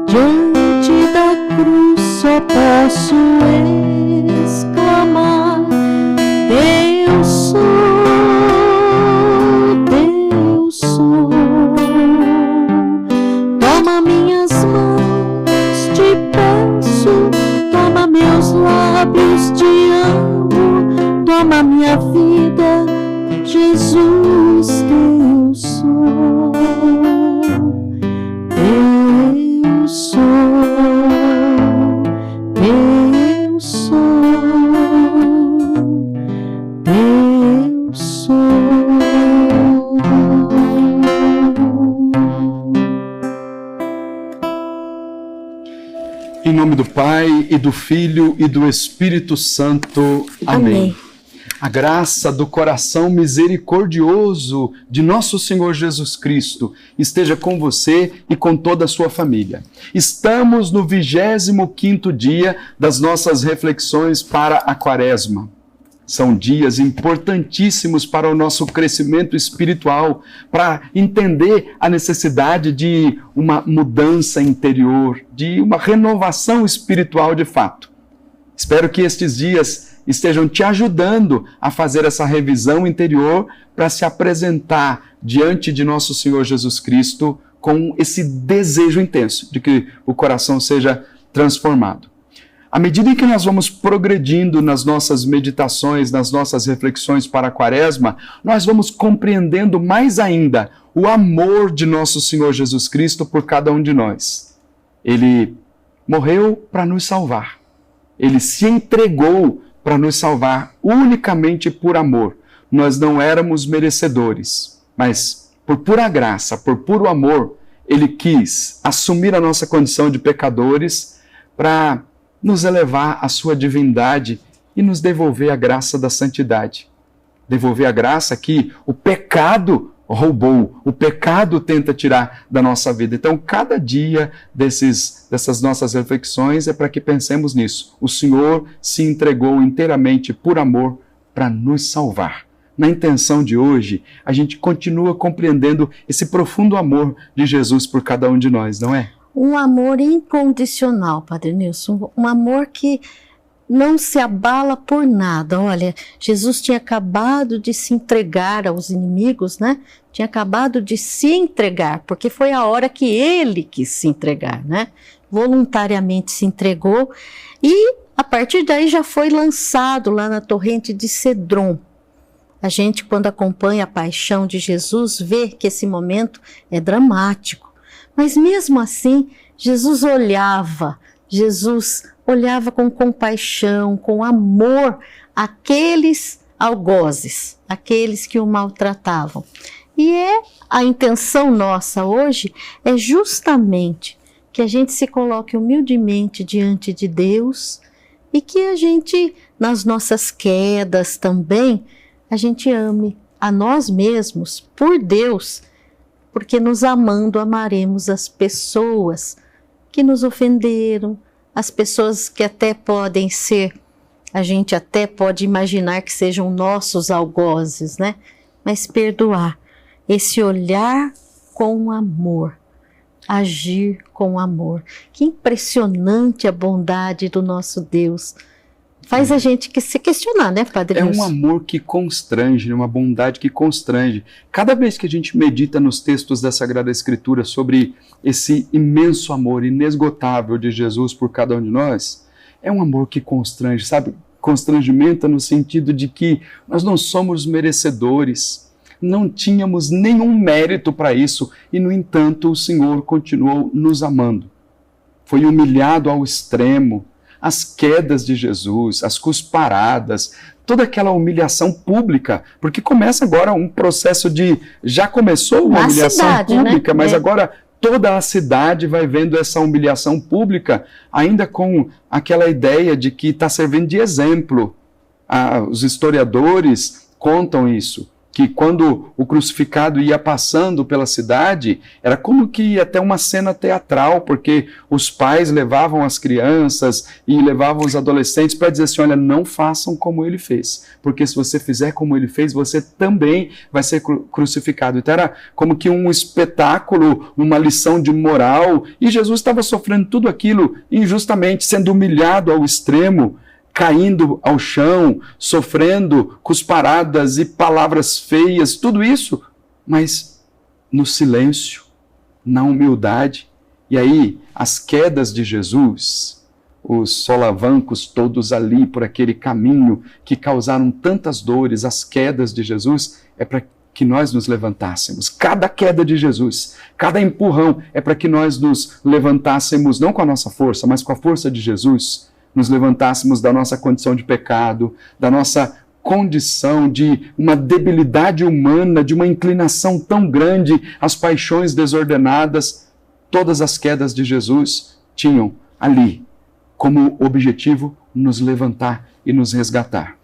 Diante da cruz só posso exclamar: Teu sou, Teu sou. Toma minhas mãos, te peço, toma meus lábios, te amo, toma minha vida, Jesus, Teu sou. Teu sou, Teu sou, Teu sou. Em nome do Pai, e do Filho, e do Espírito Santo. Amém. A graça do coração misericordioso de nosso Senhor Jesus Cristo esteja com você e com toda a sua família. Estamos no 25º dia das nossas reflexões para a Quaresma. São dias importantíssimos para o nosso crescimento espiritual, para entender a necessidade de uma mudança interior, de uma renovação espiritual de fato. Espero que estes dias estejam te ajudando a fazer essa revisão interior para se apresentar diante de nosso Senhor Jesus Cristo com esse desejo intenso de que o coração seja transformado. À medida em que nós vamos progredindo nas nossas meditações, nas nossas reflexões para a Quaresma, nós vamos compreendendo mais ainda o amor de nosso Senhor Jesus Cristo por cada um de nós. Ele morreu para nos salvar. Ele se entregou para nos salvar unicamente por amor. Nós não éramos merecedores, mas por pura graça, por puro amor, Ele quis assumir a nossa condição de pecadores para nos elevar à sua divindade e nos devolver a graça da santidade. Devolver a graça que o pecado roubou, o pecado tenta tirar da nossa vida. Então, cada dia dessas nossas reflexões é para que pensemos nisso. O Senhor se entregou inteiramente por amor para nos salvar. Na intenção de hoje, a gente continua compreendendo esse profundo amor de Jesus por cada um de nós, não é? Um amor incondicional, Padre Nilson, um amor que não se abala por nada. Olha, Jesus tinha acabado de se entregar aos inimigos, né? Tinha acabado de se entregar, porque foi a hora que Ele quis se entregar, né? Voluntariamente se entregou e a partir daí já foi lançado lá na torrente de Cedron. A gente, quando acompanha a paixão de Jesus, vê que esse momento é dramático. Mas mesmo assim, Jesus olhava com compaixão, com amor, aqueles algozes, aqueles que o maltratavam. E a intenção nossa hoje é justamente que a gente se coloque humildemente diante de Deus e que a gente, nas nossas quedas também, a gente ame a nós mesmos por Deus, porque nos amando amaremos as pessoas que nos ofenderam, as pessoas que até podem ser, a gente até pode imaginar que sejam nossos algozes, né? Mas perdoar, esse olhar com amor, agir com amor. Que impressionante a bondade do nosso Deus. Faz a gente se questionar, né, Padre Nilson? É um amor que constrange, uma bondade que constrange. Cada vez que a gente medita nos textos da Sagrada Escritura sobre esse imenso amor inesgotável de Jesus por cada um de nós, é um amor que constrange, sabe? Constrangimento no sentido de que nós não somos merecedores, não tínhamos nenhum mérito para isso e, no entanto, o Senhor continuou nos amando. Foi humilhado ao extremo. As quedas de Jesus, as cusparadas, toda aquela humilhação pública, porque começa agora um processo já começou uma humilhação pública, né? Mas agora toda a cidade vai vendo essa humilhação pública, ainda com aquela ideia de que está servindo de exemplo. Os historiadores contam isso, que quando o crucificado ia passando pela cidade, era como que até uma cena teatral, porque os pais levavam as crianças e levavam os adolescentes para dizer assim, olha, não façam como ele fez, porque se você fizer como ele fez, você também vai ser crucificado. Então era como que um espetáculo, uma lição de moral, e Jesus estava sofrendo tudo aquilo injustamente, sendo humilhado ao extremo, caindo ao chão, sofrendo cusparadas e palavras feias, tudo isso, mas no silêncio, na humildade. E aí, as quedas de Jesus, os solavancos todos ali por aquele caminho que causaram tantas dores, as quedas de Jesus, é para que nós nos levantássemos. Cada queda de Jesus, cada empurrão é para que nós nos levantássemos, não com a nossa força, mas com a força de Jesus, nos levantássemos da nossa condição de pecado, da nossa condição de uma debilidade humana, de uma inclinação tão grande às paixões desordenadas. Todas as quedas de Jesus tinham ali como objetivo nos levantar e nos resgatar.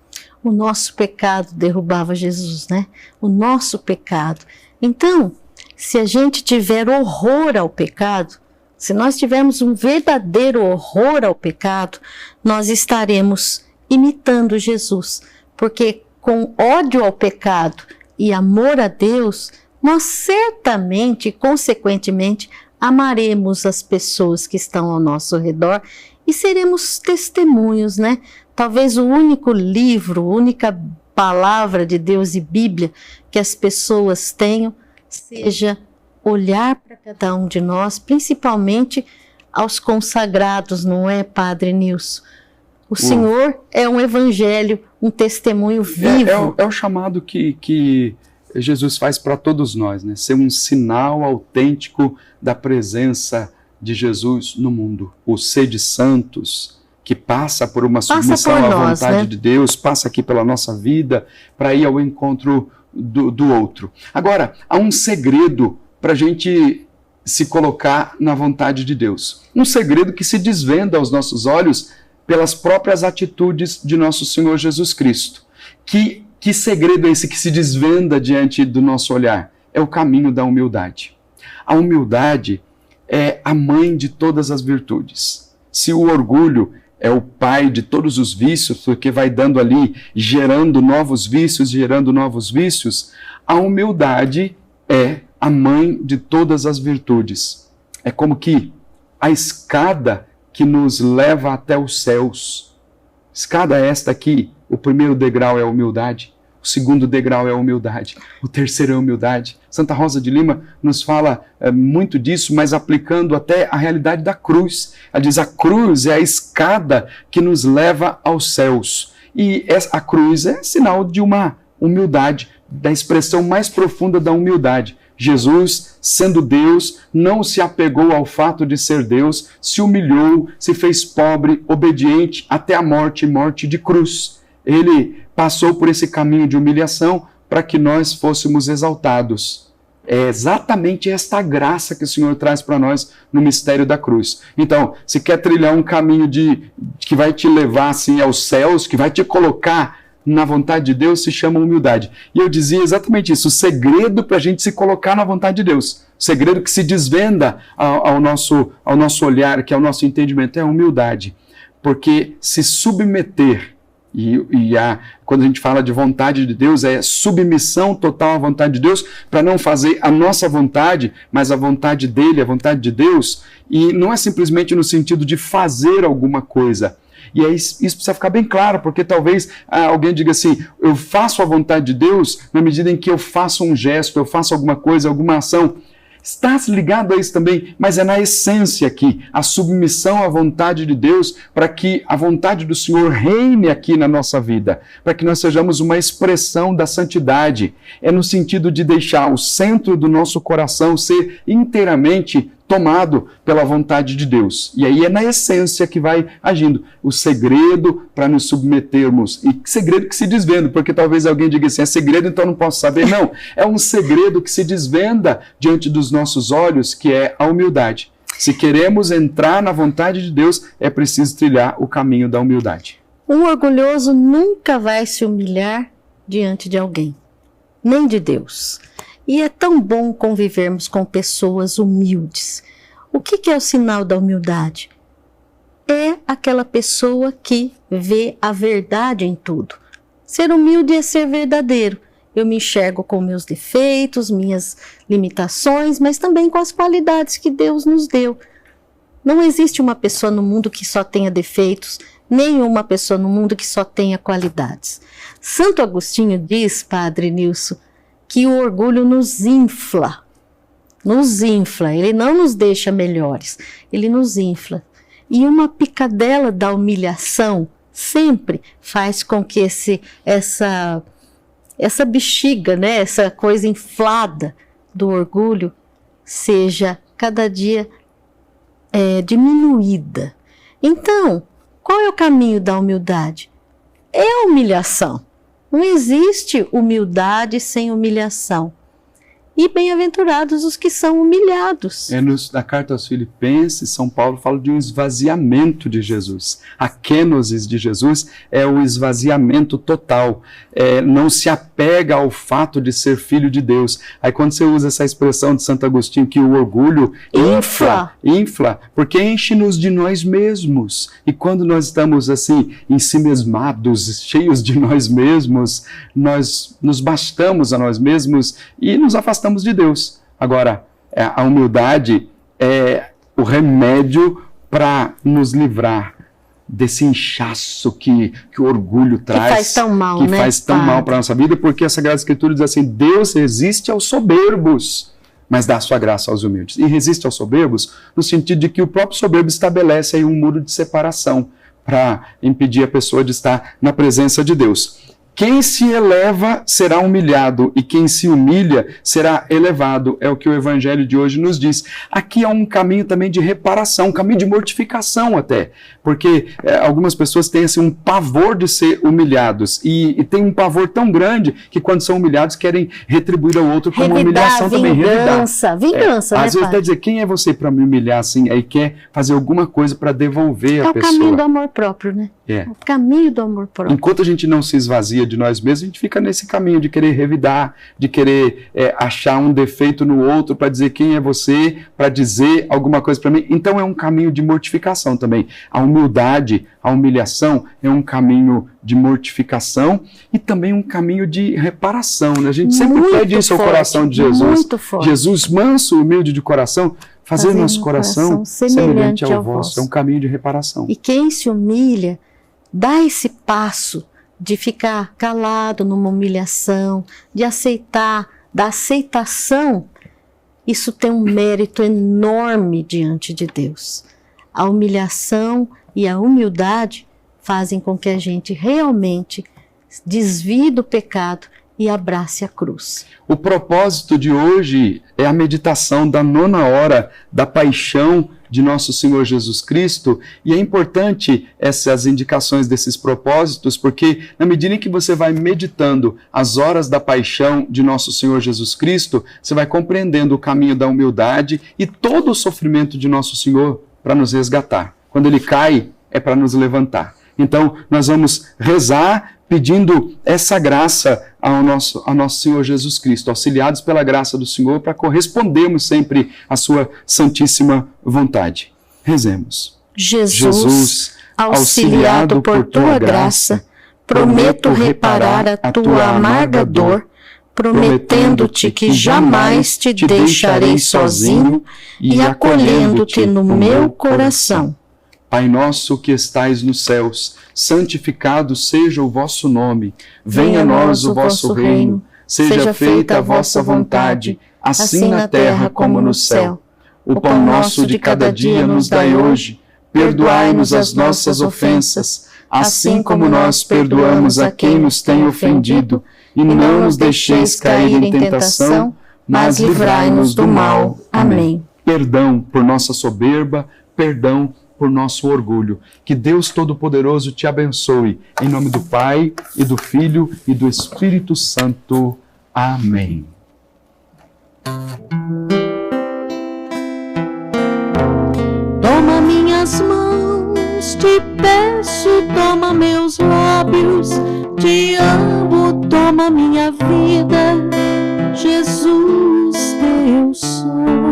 O nosso pecado derrubava Jesus, né? O nosso pecado. Então, se a gente tiver horror ao pecado, se nós tivermos um verdadeiro horror ao pecado, nós estaremos imitando Jesus, porque com ódio ao pecado e amor a Deus, nós certamente, consequentemente, amaremos as pessoas que estão ao nosso redor e seremos testemunhos, né? Talvez o único livro, a única palavra de Deus e Bíblia que as pessoas tenham seja olhar para cada um de nós, principalmente aos consagrados, não é, Padre Nilson? O Senhor é um evangelho, um testemunho vivo. É o chamado que Jesus faz para todos nós, né? Ser um sinal autêntico da presença de Jesus no mundo. O ser de santos, que passa por uma submissão à vontade, né, de Deus, passa aqui pela nossa vida para ir ao encontro do outro. Agora, há um segredo para a gente se colocar na vontade de Deus. Um segredo que se desvenda aos nossos olhos pelas próprias atitudes de nosso Senhor Jesus Cristo. Que segredo é esse que se desvenda diante do nosso olhar? É o caminho da humildade. A humildade é a mãe de todas as virtudes. Se o orgulho é o pai de todos os vícios, porque vai dando ali, gerando novos vícios, a humildade é a mãe de todas as virtudes. É como que a escada que nos leva até os céus. Escada esta aqui, o primeiro degrau é a humildade, o segundo degrau é a humildade, o terceiro é a humildade. Santa Rosa de Lima nos fala muito disso, mas aplicando até a realidade da cruz. Ela diz, a cruz é a escada que nos leva aos céus. E a cruz é sinal de uma humildade, da expressão mais profunda da humildade. Jesus, sendo Deus, não se apegou ao fato de ser Deus, se humilhou, se fez pobre, obediente até a morte, morte de cruz. Ele passou por esse caminho de humilhação para que nós fôssemos exaltados. É exatamente esta graça que o Senhor traz para nós no mistério da cruz. Então, se quer trilhar um caminho que vai te levar assim, aos céus, que vai te colocar na vontade de Deus, se chama humildade. E eu dizia exatamente isso, o segredo para a gente se colocar na vontade de Deus, o segredo que se desvenda ao nosso olhar, que é o nosso entendimento, é a humildade. Porque se submeter, quando a gente fala de vontade de Deus, é submissão total à vontade de Deus, para não fazer a nossa vontade, mas a vontade dele, a vontade de Deus, e não é simplesmente no sentido de fazer alguma coisa. E aí isso precisa ficar bem claro, porque talvez alguém diga assim, eu faço a vontade de Deus na medida em que eu faço um gesto, eu faço alguma coisa, alguma ação. Está ligado a isso também, mas é na essência aqui, a submissão à vontade de Deus, para que a vontade do Senhor reine aqui na nossa vida, para que nós sejamos uma expressão da santidade. É no sentido de deixar o centro do nosso coração ser inteiramente tomado pela vontade de Deus. E aí é na essência que vai agindo. O segredo para nos submetermos. E segredo que se desvenda, porque talvez alguém diga assim, é segredo, então não posso saber. Não, é um segredo que se desvenda diante dos nossos olhos, que é a humildade. Se queremos entrar na vontade de Deus, é preciso trilhar o caminho da humildade. Um orgulhoso nunca vai se humilhar diante de alguém. nem de Deus. E é tão bom convivermos com pessoas humildes. O que é o sinal da humildade? É aquela pessoa que vê a verdade em tudo. Ser humilde é ser verdadeiro. Eu me enxergo com meus defeitos, minhas limitações, mas também com as qualidades que Deus nos deu. Não existe uma pessoa no mundo que só tenha defeitos, nem uma pessoa no mundo que só tenha qualidades. Santo Agostinho diz, Padre Nilson, que o orgulho nos infla. Nos infla, ele não nos deixa melhores, ele nos infla. E uma picadela da humilhação sempre faz com que essa bexiga, né, essa coisa inflada do orgulho seja cada dia diminuída. Então, qual é o caminho da humildade? É a humilhação. Não existe humildade sem humilhação. E bem-aventurados os que são humilhados. Na carta aos Filipenses, São Paulo fala de um esvaziamento de Jesus. A kenosis de Jesus é o esvaziamento total. Não se apega ao fato de ser filho de Deus. Aí quando você usa essa expressão de Santo Agostinho, que o orgulho infla, porque enche-nos de nós mesmos. E quando nós estamos assim, ensimesmados, cheios de nós mesmos, nós nos bastamos a nós mesmos e nos afastamos de Deus. Agora, a humildade é o remédio para nos livrar desse inchaço que o orgulho traz. Que faz tão mal, né? Que faz tão mal para a nossa vida, porque a Sagrada Escritura diz assim, Deus resiste aos soberbos, mas dá a sua graça aos humildes. E resiste aos soberbos no sentido de que o próprio soberbo estabelece aí um muro de separação para impedir a pessoa de estar na presença de Deus. Quem se eleva será humilhado e quem se humilha será elevado. É o que o Evangelho de hoje nos diz. Aqui há um caminho também de reparação, um caminho de mortificação até. Porque algumas pessoas têm assim, um pavor de ser humilhados e tem um pavor tão grande que quando são humilhados querem retribuir ao outro como humilhação também. Vingança, né, às vezes até dizer, quem é você para me humilhar assim? Aí quer fazer alguma coisa para devolver a pessoa. É o caminho do amor próprio, né? O caminho do amor próprio. Enquanto a gente não se esvazia de nós mesmos, a gente fica nesse caminho de querer revidar, de querer achar um defeito no outro para dizer quem é você, para dizer alguma coisa para mim. Então é um caminho de mortificação também. A humildade, a humilhação é um caminho de mortificação e também um caminho de reparação. Né? A gente sempre pede isso ao coração de Jesus. Muito forte. Jesus, manso, humilde de coração, fazer nosso coração semelhante ao vosso. É um caminho de reparação. E quem se humilha, dá esse passo de ficar calado numa humilhação, de aceitar, da aceitação, isso tem um mérito enorme diante de Deus. A humilhação e a humildade fazem com que a gente realmente desvie do pecado e abrace a cruz. O propósito de hoje é a meditação da 9ª hora da paixão de nosso Senhor Jesus Cristo, e é importante essas indicações desses propósitos, porque na medida em que você vai meditando as horas da paixão de nosso Senhor Jesus Cristo, você vai compreendendo o caminho da humildade e todo o sofrimento de nosso Senhor para nos resgatar. Quando ele cai, é para nos levantar. Então, nós vamos rezar pedindo essa graça ao nosso Senhor Jesus Cristo, auxiliados pela graça do Senhor, para correspondermos sempre à sua santíssima vontade. Rezemos. Jesus, auxiliado por tua graça, prometo reparar a tua amarga dor, prometendo-te que jamais te deixarei sozinho e acolhendo-te no meu coração. Pai nosso que estais nos céus, santificado seja o vosso nome. Venha a nós o vosso reino. Seja feita a vossa vontade, assim na terra como no céu. O pão nosso de cada dia nos dai hoje. Perdoai-nos as nossas ofensas, assim como nós perdoamos a quem nos tem ofendido. E não nos deixeis cair em tentação, mas livrai-nos do mal. Amém. Perdão por nossa soberba, perdão por nosso orgulho. Que Deus Todo-Poderoso te abençoe. Em nome do Pai, e do Filho, e do Espírito Santo. Amém. Toma minhas mãos, te peço, toma meus lábios, te amo, toma minha vida. Jesus, teu sou.